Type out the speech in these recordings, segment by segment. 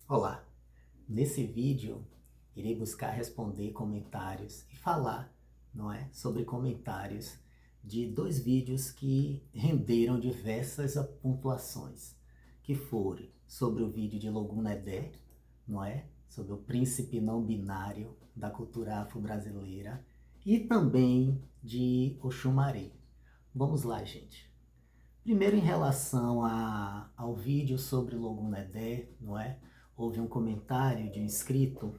Olá! Nesse vídeo, irei buscar responder comentários e falar, não é, sobre comentários de dois vídeos que renderam diversas pontuações, que foram sobre o vídeo de Logun Edé, não é, sobre o príncipe não binário da cultura afro-brasileira, e também de Oxumaré. Vamos lá, gente. Primeiro, em relação ao vídeo sobre Logun Edé, não é? Houve um comentário de um inscrito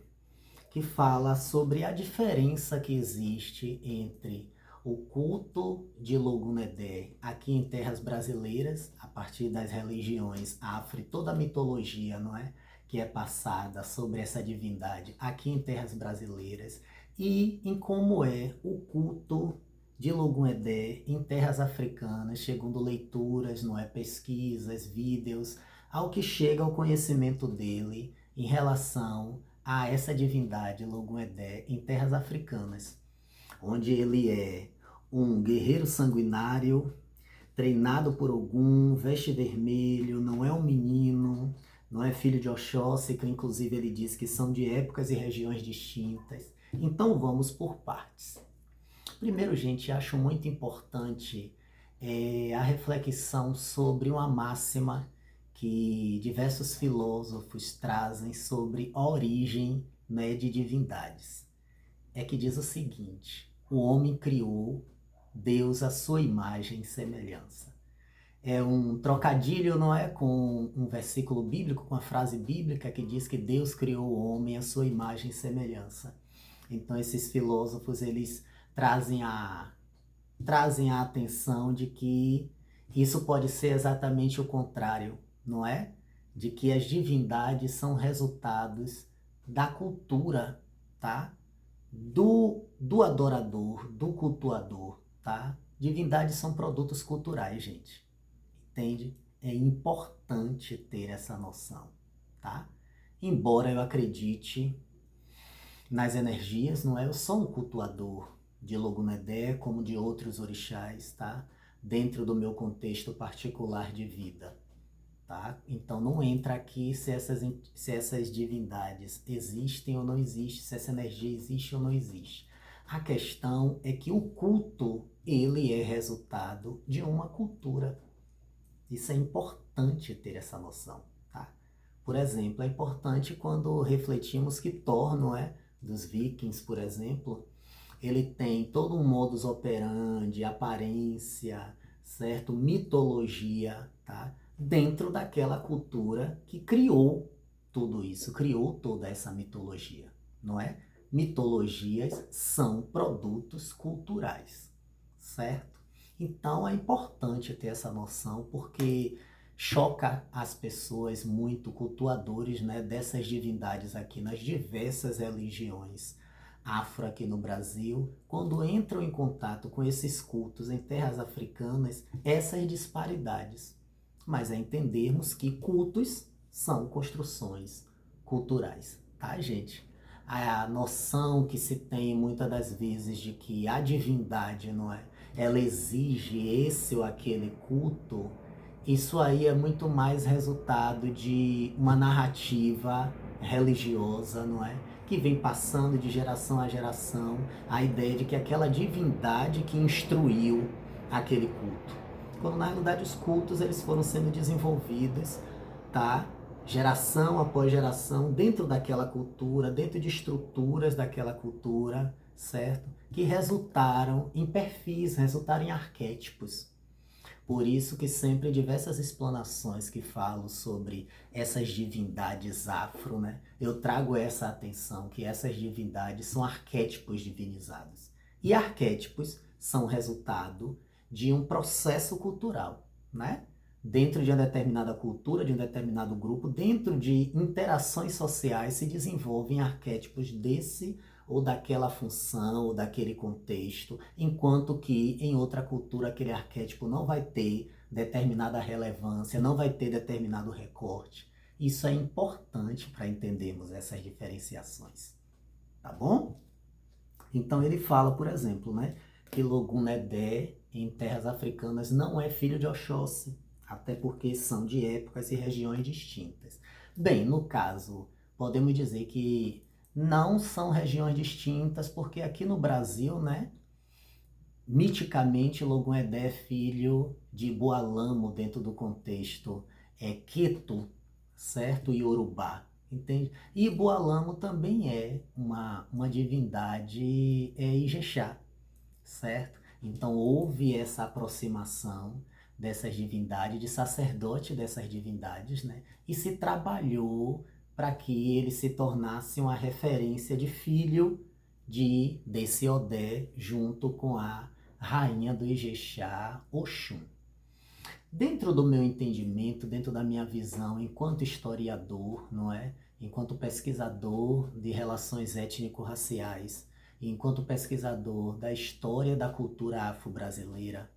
que fala sobre a diferença que existe entre o culto de Logun Edé aqui em terras brasileiras, a partir das religiões afro e toda a mitologia, não é? Que é passada sobre essa divindade aqui em terras brasileiras, e em como é o culto de Logun Edé em terras africanas, segundo leituras, não é, pesquisas, vídeos, ao que chega ao conhecimento dele em relação a essa divindade Logun Edé em terras africanas, onde ele é um guerreiro sanguinário, treinado por Ogum, veste vermelho, não é um menino, não é filho de Oxóssi, que inclusive ele diz que são de épocas e regiões distintas. Então vamos por partes. Primeiro, gente, acho muito importante a reflexão sobre uma máxima que diversos filósofos trazem sobre a origem, né, de divindades. É que diz o seguinte: o homem criou Deus à sua imagem e semelhança. É um trocadilho, não é, com um versículo bíblico, com a frase bíblica que diz que Deus criou o homem à sua imagem e semelhança. Então esses filósofos, eles trazem a atenção de que isso pode ser exatamente o contrário, não é? De que as divindades são resultados da cultura, tá? Do adorador, do cultuador, tá? Divindades são produtos culturais, gente. Entende? É importante ter essa noção, tá? Embora eu acredite nas energias, não é? Eu sou um cultuador de Logun Edé, como de outros orixás, tá? Dentro do meu contexto particular de vida, tá? Então não entra aqui se essas divindades existem ou não existem, se essa energia existe ou não existe. A questão é que o culto, ele é resultado de uma cultura. Isso é importante ter essa noção, tá? Por exemplo, é importante quando refletimos que Thor, não é? Dos Vikings, por exemplo, ele tem todo um modus operandi, aparência, certo? Mitologia, tá? Dentro daquela cultura que criou tudo isso, criou toda essa mitologia, não é? Mitologias são produtos culturais, certo? Então é importante ter essa noção porque choca as pessoas muito, cultuadores, né, dessas divindades aqui nas diversas religiões afro aqui no Brasil, quando entram em contato com esses cultos em terras africanas, essas disparidades. Mas é entendermos que cultos são construções culturais, tá, gente? A noção que se tem muitas das vezes de que a divindade, não é? Ela exige esse ou aquele culto, isso aí é muito mais resultado de uma narrativa religiosa, não é? Que vem passando de geração a geração a ideia de que aquela divindade que instruiu aquele culto. Quando na realidade os cultos eles foram sendo desenvolvidos, tá? Geração após geração, dentro daquela cultura, dentro de estruturas daquela cultura, certo? Que resultaram em perfis, resultaram em arquétipos. Por isso que sempre diversas explanações que falam sobre essas divindades afro, né? Eu trago essa atenção que essas divindades são arquétipos divinizados. E arquétipos são resultado de um processo cultural, né? Dentro de uma determinada cultura, de um determinado grupo, dentro de interações sociais se desenvolvem arquétipos desse ou daquela função, ou daquele contexto, enquanto que em outra cultura aquele arquétipo não vai ter determinada relevância, não vai ter determinado recorte. Isso é importante para entendermos essas diferenciações, tá bom? Então ele fala, por exemplo, né, que Logun Edé em terras africanas não é filho de Oxóssi, até porque são de épocas e regiões distintas. Bem, no caso, podemos dizer que não são regiões distintas, porque aqui no Brasil, né, miticamente, Logum-Edé é filho de Boalamo dentro do contexto Queto, certo? E Yorubá, entende? E Boalamo também é uma divindade Ijexá, certo? Então houve essa aproximação dessas divindades, de sacerdote dessas divindades, né? E se trabalhou para que ele se tornasse uma referência de filho desse Odé junto com a rainha do Ijexá, Oxum. Dentro do meu entendimento, dentro da minha visão enquanto historiador, não é? Enquanto pesquisador de relações étnico-raciais, e enquanto pesquisador da história da cultura afro-brasileira,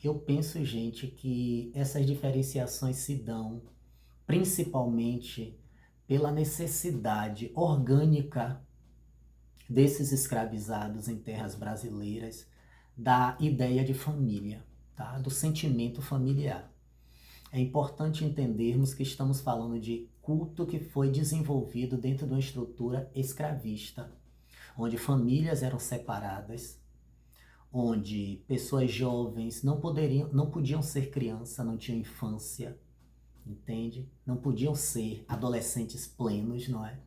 eu penso, gente, que essas diferenciações se dão principalmente pela necessidade orgânica desses escravizados em terras brasileiras da ideia de família, tá? Do sentimento familiar. É importante entendermos que estamos falando de culto que foi desenvolvido dentro de uma estrutura escravista, onde famílias eram separadas, onde pessoas jovens não podiam ser criança, não tinham infância, entende? Não podiam ser adolescentes plenos, não é?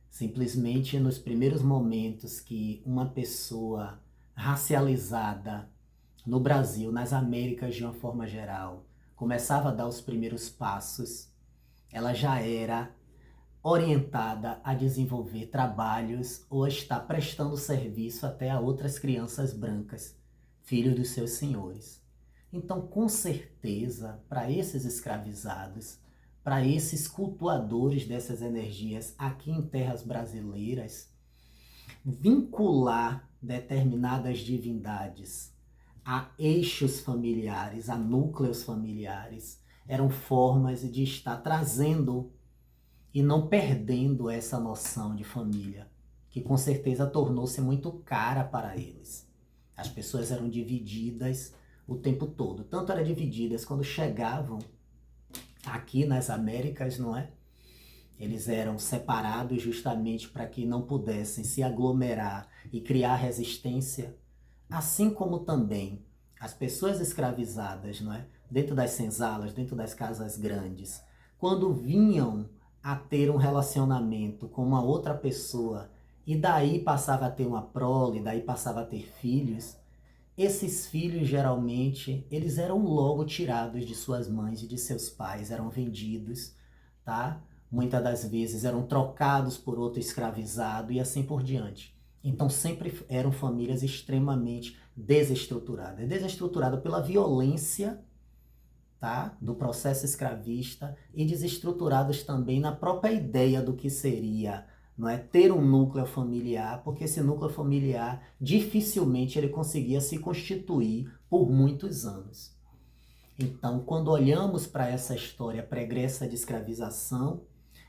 Simplesmente nos primeiros momentos que uma pessoa racializada no Brasil, nas Américas de uma forma geral, começava a dar os primeiros passos, ela já era orientada a desenvolver trabalhos ou a estar prestando serviço até a outras crianças brancas, filhos dos seus senhores. Então, com certeza, para esses escravizados, para esses cultuadores dessas energias aqui em terras brasileiras, vincular determinadas divindades a eixos familiares, a núcleos familiares, eram formas de estar trazendo e não perdendo essa noção de família, que com certeza tornou-se muito cara para eles. As pessoas eram divididas o tempo todo. Tanto eram divididas quando chegavam aqui nas Américas, não é? Eles eram separados justamente para que não pudessem se aglomerar e criar resistência, assim como também as pessoas escravizadas, não é? Dentro das senzalas, dentro das casas grandes, quando vinham a ter um relacionamento com uma outra pessoa e daí passava a ter uma prole, daí passava a ter filhos, esses filhos geralmente, eles eram logo tirados de suas mães e de seus pais, eram vendidos, tá? Muitas das vezes eram trocados por outro escravizado e assim por diante. Então sempre eram famílias extremamente desestruturadas. Desestruturada pela violência, tá? Do processo escravista e desestruturadas também na própria ideia do que seria, não é, ter um núcleo familiar, porque esse núcleo familiar dificilmente ele conseguia se constituir por muitos anos. Então, quando olhamos para essa história pregressa de escravização,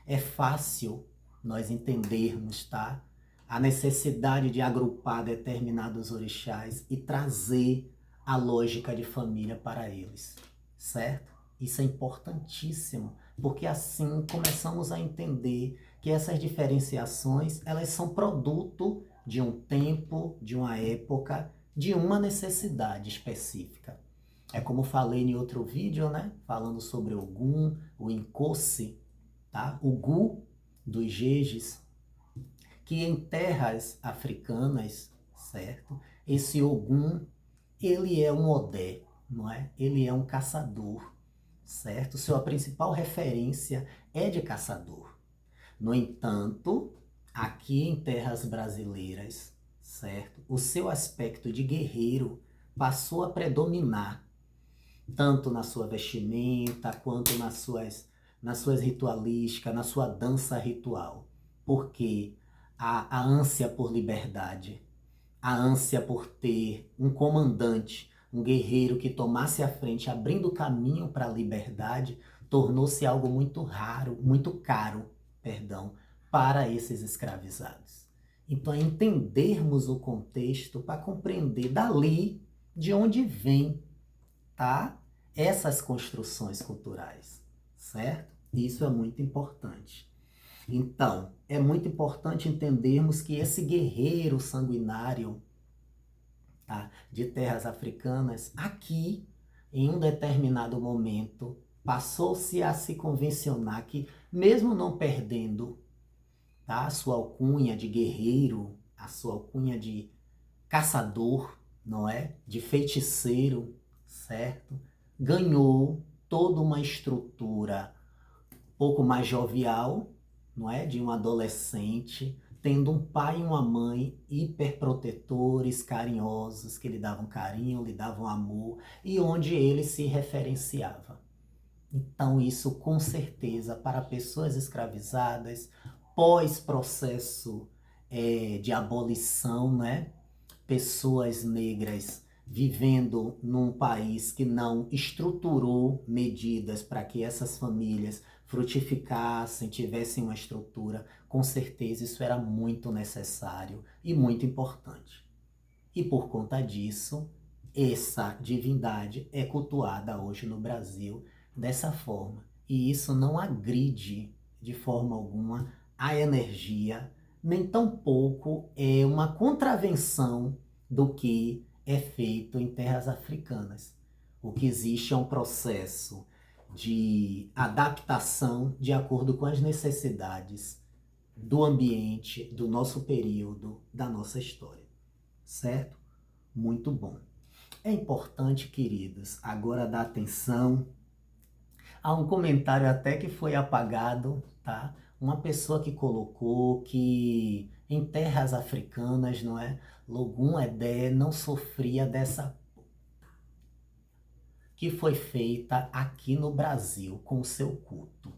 é fácil nós entendermos, tá? A necessidade de agrupar determinados orixás e trazer a lógica de família para eles, certo? Isso é importantíssimo, porque assim começamos a entender que essas diferenciações, elas são produto de um tempo, de uma época, de uma necessidade específica. É como falei em outro vídeo, né? Falando sobre o Ogum, o Nkosi, tá? O Gu dos Jejes, que em terras africanas, certo? Esse Ogum, ele é um Odé, não é? Ele é um caçador, certo? Sua principal referência é de caçador. No entanto, aqui em terras brasileiras, certo? O seu aspecto de guerreiro passou a predominar, tanto na sua vestimenta, quanto nas suas ritualísticas, na sua dança ritual. Porque a ânsia por liberdade, a ânsia por ter um comandante, um guerreiro que tomasse a frente, abrindo caminho para a liberdade, tornou-se algo muito raro, muito caro, perdão, para esses escravizados. Então, é entendermos o contexto para compreender dali de onde vem, tá? Essas construções culturais, certo? Isso é muito importante. Então, é muito importante entendermos que esse guerreiro sanguinário, tá, de terras africanas, aqui, em um determinado momento, passou-se a se convencionar que, mesmo não perdendo, tá, a sua alcunha de guerreiro, a sua alcunha de caçador, não é? De feiticeiro, certo? Ganhou toda uma estrutura um pouco mais jovial, não é? De um adolescente, tendo um pai e uma mãe hiperprotetores, carinhosos, que lhe davam carinho, lhe davam amor, e onde ele se referenciava. Então, isso com certeza, para pessoas escravizadas, pós-processo de abolição, né? Pessoas negras vivendo num país que não estruturou medidas para que essas famílias frutificassem, tivessem uma estrutura, com certeza isso era muito necessário e muito importante. E por conta disso, essa divindade é cultuada hoje no Brasil dessa forma. E isso não agride de forma alguma a energia, nem tampouco é uma contravenção do que é feito em terras africanas. O que existe é um processo de adaptação de acordo com as necessidades do ambiente, do nosso período, da nossa história. Certo? Muito bom. É importante, queridos, agora dar atenção a um comentário até que foi apagado, tá? Uma pessoa que colocou que em terras africanas, não é? Logum Edé não sofria dessa que foi feita aqui no Brasil com o seu culto.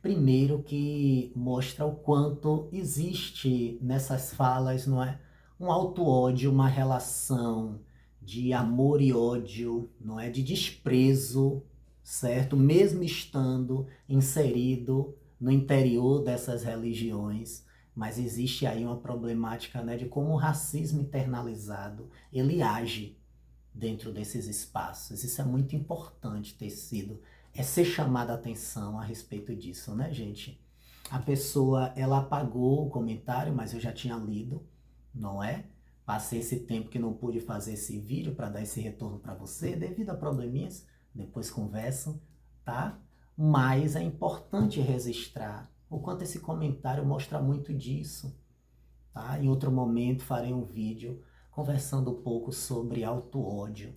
Primeiro que mostra o quanto existe nessas falas, não é? Um auto-ódio, uma relação de amor e ódio, não é? De desprezo, certo? Mesmo estando inserido no interior dessas religiões, mas existe aí uma problemática, né, de como o racismo internalizado, ele age dentro desses espaços. Isso é muito importante ter sido, ser chamada a atenção a respeito disso, né, gente? A pessoa, ela apagou o comentário, mas eu já tinha lido, não é? Passei esse tempo que não pude fazer esse vídeo para dar esse retorno para você, devido a probleminhas, depois conversam, tá? Mas é importante registrar o quanto esse comentário mostra muito disso, tá? Em outro momento farei um vídeo conversando um pouco sobre auto-ódio.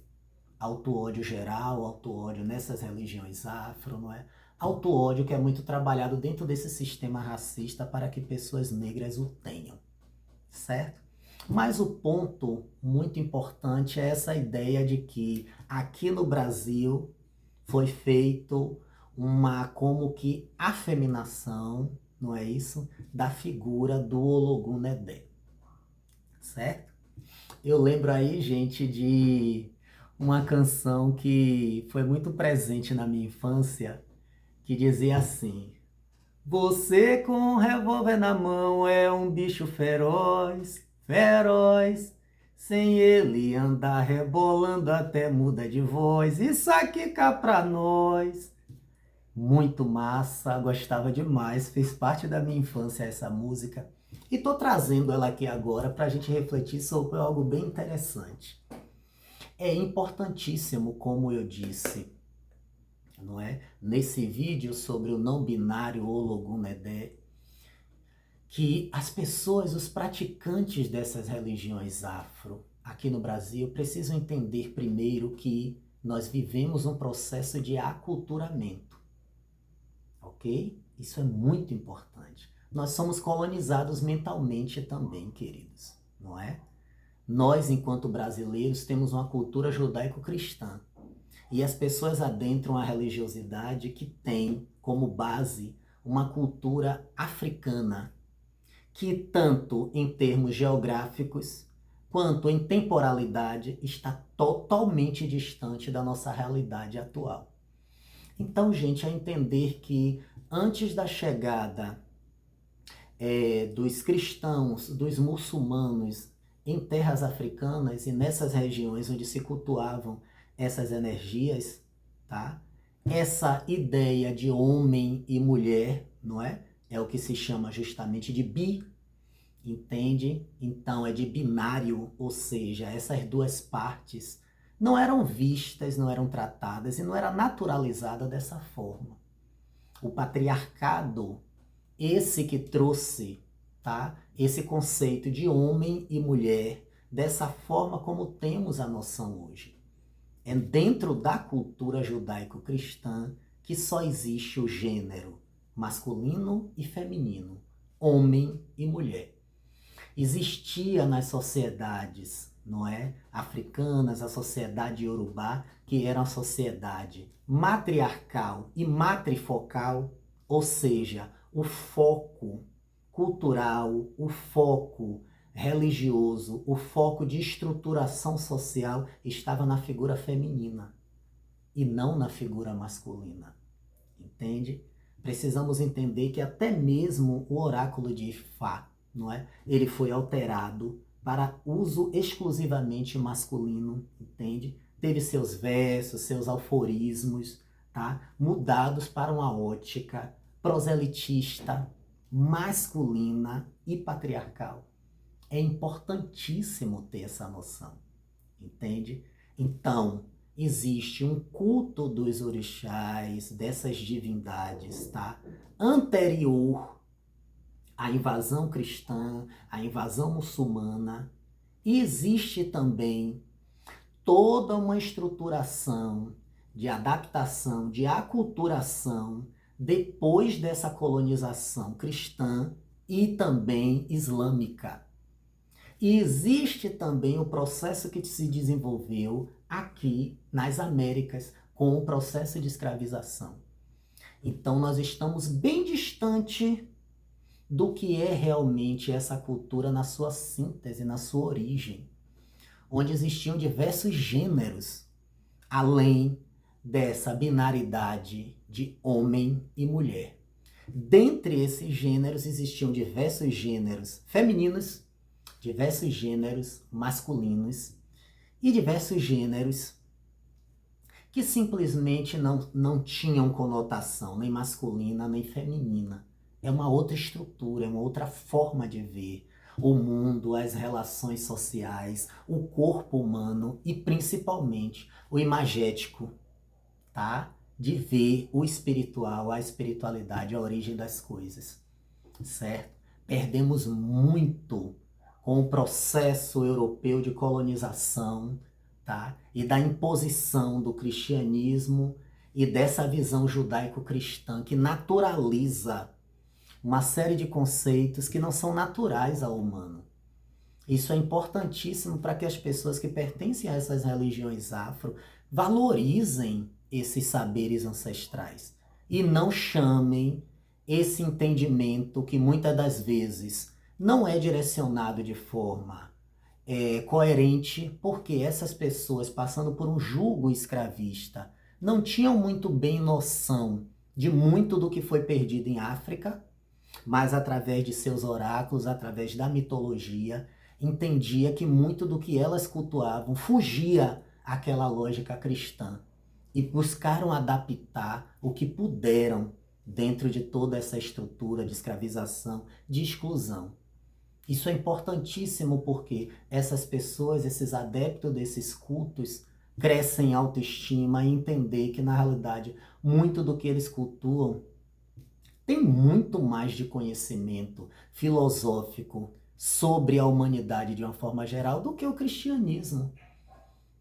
Auto-ódio geral, auto-ódio nessas religiões afro, não é? Auto-ódio que é muito trabalhado dentro desse sistema racista para que pessoas negras o tenham, certo? Mas o ponto muito importante é essa ideia de que aqui no Brasil foi feito uma como que afeminação, não é isso? Da figura do Ologun Edé, certo? Eu lembro aí, gente, de uma canção que foi muito presente na minha infância, que dizia assim: você com um revólver na mão é um bicho feroz, feroz. Sem ele andar rebolando até muda de voz. Isso aqui cá pra nós. Muito massa, gostava demais, fez parte da minha infância essa música. E tô trazendo ela aqui agora para a gente refletir sobre algo bem interessante. É importantíssimo, como eu disse, não é? Nesse vídeo sobre o não binário Ologun Edé, que as pessoas, os praticantes dessas religiões afro, aqui no Brasil, precisam entender primeiro que nós vivemos um processo de aculturamento, ok? Isso é muito importante. Nós somos colonizados mentalmente também, queridos, não é? Nós, enquanto brasileiros, temos uma cultura judaico-cristã. E as pessoas adentram a religiosidade que tem como base uma cultura africana, que tanto em termos geográficos quanto em temporalidade está totalmente distante da nossa realidade atual. Então, gente, é entender que antes da chegada dos cristãos, dos muçulmanos em terras africanas e nessas regiões onde se cultuavam essas energias, tá? essa ideia de homem e mulher, não é? É o que se chama justamente de bi, entende? Então é de binário, ou seja, essas duas partes não eram vistas, não eram tratadas e não era naturalizada dessa forma. O patriarcado, esse que trouxe, tá? Esse conceito de homem e mulher dessa forma como temos a noção hoje. É dentro da cultura judaico-cristã que só existe o gênero masculino e feminino, homem e mulher. Existia nas sociedades, não é, africanas, a sociedade iorubá, que era uma sociedade matriarcal e matrifocal, ou seja, o foco cultural, o foco religioso, o foco de estruturação social estava na figura feminina e não na figura masculina. Entende? Precisamos entender que até mesmo o oráculo de Ifá, não é? Ele foi alterado para uso exclusivamente masculino, entende? Teve seus versos, seus aforismos, tá? Mudados para uma ótica proselitista, masculina e patriarcal. É importantíssimo ter essa noção, entende? Então, existe um culto dos orixás, dessas divindades, tá? Anterior à invasão cristã, à invasão muçulmana. E existe também toda uma estruturação de adaptação, de aculturação, depois dessa colonização cristã e também islâmica. E existe também o processo que se desenvolveu aqui nas Américas com o processo de escravização. Então nós estamos bem distante do que é realmente essa cultura na sua síntese, na sua origem, onde existiam diversos gêneros, além dessa binaridade de homem e mulher. Dentre esses gêneros existiam diversos gêneros femininos, diversos gêneros masculinos e diversos gêneros que simplesmente não tinham conotação nem masculina nem feminina. É uma outra estrutura, é uma outra forma de ver o mundo, as relações sociais, o corpo humano e principalmente o imagético, tá? De ver o espiritual, a espiritualidade, a origem das coisas, certo? Perdemos muito com o processo europeu de colonização, tá? E da imposição do cristianismo e dessa visão judaico-cristã que naturaliza uma série de conceitos que não são naturais ao humano. Isso é importantíssimo para que as pessoas que pertencem a essas religiões afro valorizem esses saberes ancestrais e não chamem esse entendimento que muitas das vezes não é direcionado de forma coerente, porque essas pessoas, passando por um jugo escravista, não tinham muito bem noção de muito do que foi perdido em África, mas através de seus oráculos, através da mitologia, entendia que muito do que elas cultuavam fugia àquela lógica cristã e buscaram adaptar o que puderam dentro de toda essa estrutura de escravização, de exclusão. Isso é importantíssimo porque essas pessoas, esses adeptos desses cultos, crescem em autoestima e entender que, na realidade, muito do que eles cultuam tem muito mais de conhecimento filosófico sobre a humanidade de uma forma geral do que o cristianismo,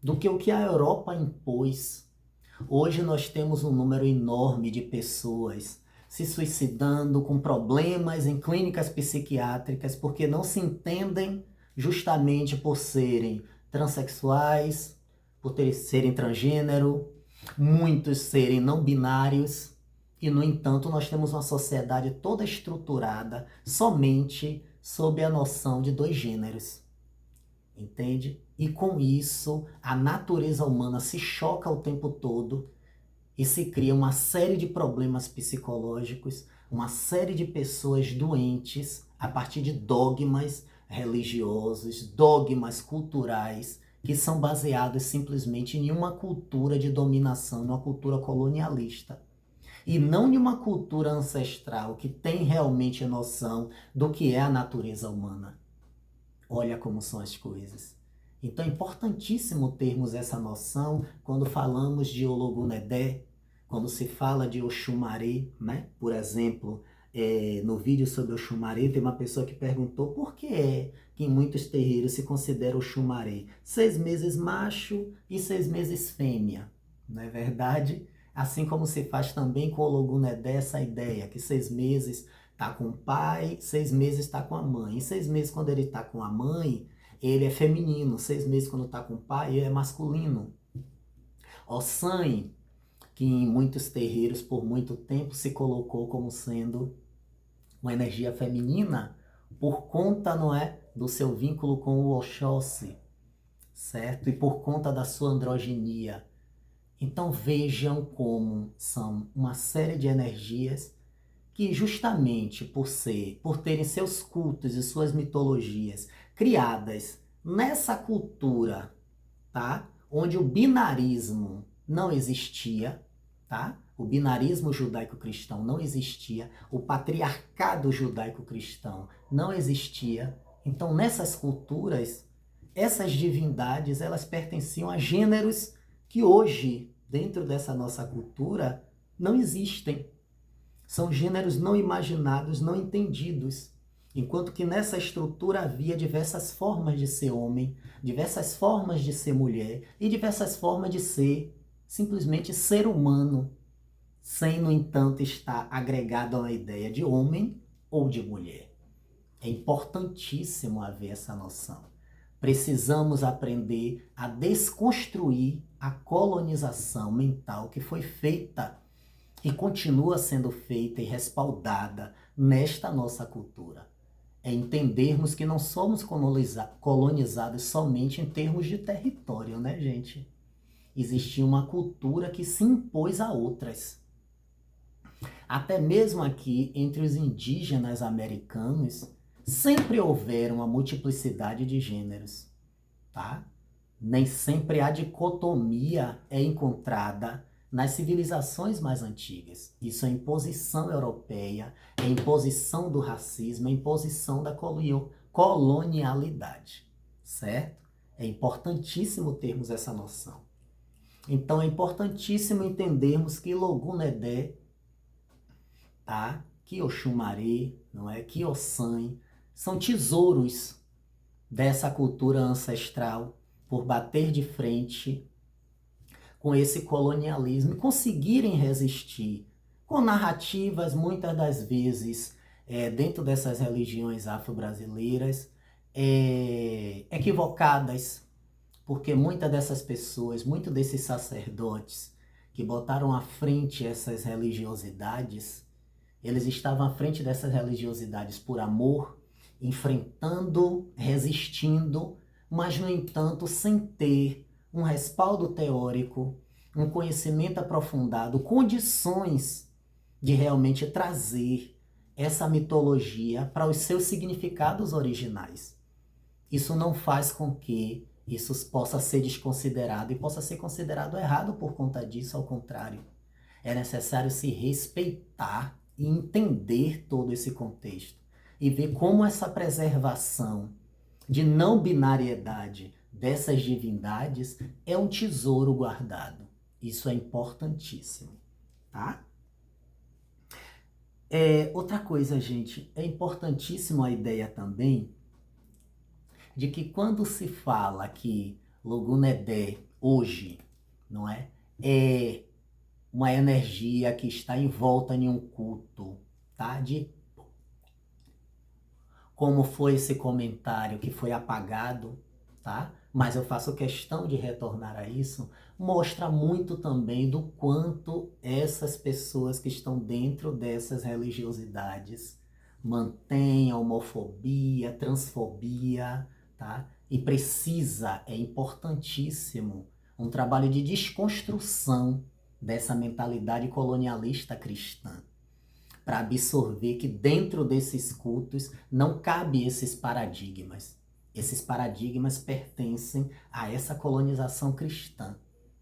do que o que a Europa impôs. Hoje nós temos um número enorme de pessoas se suicidando com problemas em clínicas psiquiátricas porque não se entendem justamente por serem transexuais, por serem transgênero, muitos serem não binários. E, no entanto, nós temos uma sociedade toda estruturada somente sob a noção de dois gêneros. Entende? E com isso, a natureza humana se choca o tempo todo e se cria uma série de problemas psicológicos, uma série de pessoas doentes a partir de dogmas religiosos, dogmas culturais que são baseados simplesmente em uma cultura de dominação, numa cultura colonialista. E não em uma cultura ancestral que tem realmente noção do que é a natureza humana. Olha como são as coisas. Então é importantíssimo termos essa noção quando falamos de Ologunedé, quando se fala de Oxumaré, né? Por exemplo, no vídeo sobre Oxumaré, tem uma pessoa que perguntou por que é que em muitos terreiros se considera Oxumaré 6 meses macho e 6 meses fêmea. Não é verdade? Assim como se faz também com Ologunedé essa ideia, que 6 meses está com o pai, 6 meses está com a mãe. E 6 meses quando ele está com a mãe, ele é feminino. 6 meses quando está com o pai, ele é masculino. Ossan, que em muitos terreiros por muito tempo se colocou como sendo uma energia feminina, por conta, não é, do seu vínculo com o Oxóssi, certo? E por conta da sua androginia. Então vejam como são uma série de energias que justamente por terem seus cultos e suas mitologias criadas nessa cultura, tá? Onde o binarismo não existia, tá? O binarismo judaico-cristão não existia, o patriarcado judaico-cristão não existia. Então, nessas culturas, essas divindades, elas pertenciam a gêneros que hoje, dentro dessa nossa cultura, não existem. São gêneros não imaginados, não entendidos. Enquanto que nessa estrutura havia diversas formas de ser homem, diversas formas de ser mulher e diversas formas de ser simplesmente ser humano, sem, no entanto, estar agregado a uma ideia de homem ou de mulher. É importantíssimo haver essa noção. Precisamos aprender a desconstruir a colonização mental que foi feita e continua sendo feita e respaldada nesta nossa cultura. É entendermos que não somos colonizados somente em termos de território, né, gente? Existia uma cultura que se impôs a outras. Até mesmo aqui, entre os indígenas americanos, sempre houveram uma multiplicidade de gêneros, tá? Nem sempre a dicotomia é encontrada nas civilizações mais antigas. Isso é imposição europeia, é imposição do racismo, é imposição da colonialidade, certo? É importantíssimo termos essa noção. Então é importantíssimo entendermos que Logunedé, tá? Que Oxumaré, não é? Que Ossan são tesouros dessa cultura ancestral por bater de frente com esse colonialismo e conseguirem resistir com narrativas, muitas das vezes, dentro dessas religiões afro-brasileiras, equivocadas, porque muitas dessas pessoas, muitos desses sacerdotes que botaram à frente essas religiosidades, eles estavam à frente dessas religiosidades por amor, enfrentando, resistindo, mas, no entanto, sem ter um respaldo teórico, um conhecimento aprofundado, condições de realmente trazer essa mitologia para os seus significados originais. Isso não faz com que isso possa ser desconsiderado e possa ser considerado errado por conta disso, ao contrário. É necessário se respeitar e entender todo esse contexto e ver como essa preservação de não binariedade dessas divindades é um tesouro guardado. Isso é importantíssimo, tá? Outra coisa, gente, é importantíssimo a ideia também de que quando se fala que Logunedé hoje, não é uma energia que está envolta em um culto, tá? Como foi esse comentário que foi apagado, tá? Mas eu faço questão de retornar a isso, mostra muito também do quanto essas pessoas que estão dentro dessas religiosidades mantêm a homofobia, transfobia, tá? E é importantíssimo, um trabalho de desconstrução dessa mentalidade colonialista cristã, para absorver que dentro desses cultos não cabe esses paradigmas. Esses paradigmas pertencem a essa colonização cristã.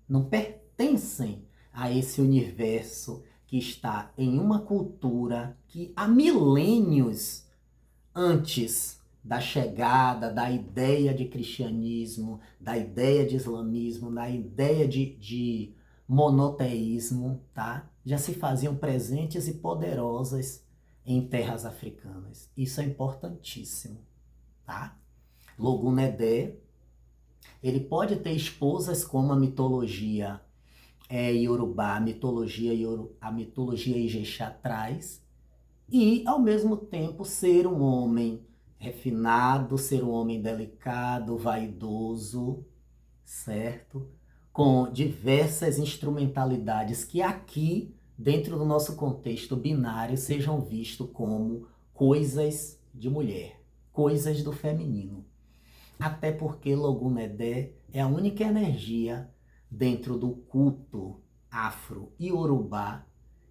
Não pertencem a esse universo que está em uma cultura que há milênios antes da chegada da ideia de cristianismo, da ideia de islamismo, da ideia de monoteísmo, tá? Já se faziam presentes e poderosas em terras africanas. Isso é importantíssimo, tá? Logunedé, ele pode ter esposas como a mitologia Yorubá, a mitologia Ijexá traz, e, ao mesmo tempo, ser um homem refinado, ser um homem delicado, vaidoso, certo? Com diversas instrumentalidades que aqui, dentro do nosso contexto binário, sejam vistos como coisas de mulher, coisas do feminino. Até porque Logunedé é a única energia dentro do culto afro-iorubá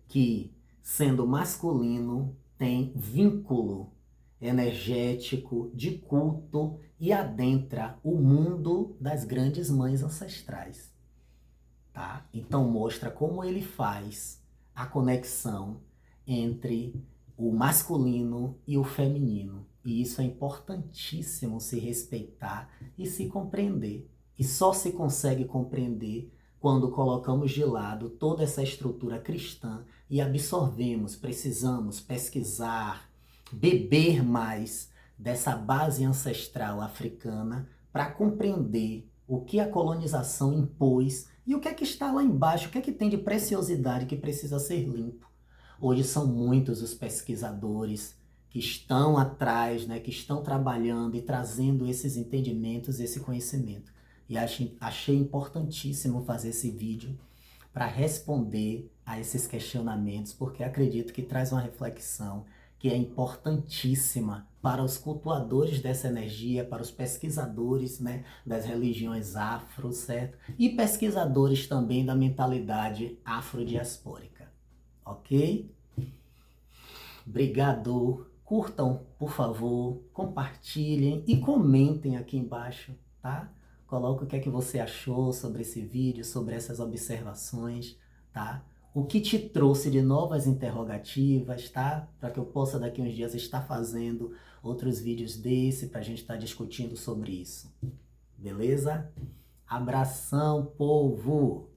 que, sendo masculino, tem vínculo energético de culto e adentra o mundo das grandes mães ancestrais, tá? Então mostra como ele faz a conexão entre o masculino e o feminino. E isso é importantíssimo se respeitar e se compreender. E só se consegue compreender quando colocamos de lado toda essa estrutura cristã e absorvemos, precisamos pesquisar, beber mais dessa base ancestral africana para compreender o que a colonização impôs e o que é que está lá embaixo, o que é que tem de preciosidade que precisa ser limpo. Hoje são muitos os pesquisadores que estão atrás, né, que estão trabalhando e trazendo esses entendimentos, esse conhecimento. E achei importantíssimo fazer esse vídeo para responder a esses questionamentos, porque acredito que traz uma reflexão que é importantíssima para os cultuadores dessa energia, para os pesquisadores, né, das religiões afro, certo? E pesquisadores também da mentalidade afrodiaspórica, ok? Obrigado. Curtam, por favor, compartilhem e comentem aqui embaixo, tá? Coloque o que é que você achou sobre esse vídeo, sobre essas observações, tá? O que te trouxe de novas interrogativas, tá? Para que eu possa daqui uns dias estar fazendo outros vídeos desse, para a gente estar discutindo sobre isso. Beleza? Abração, povo!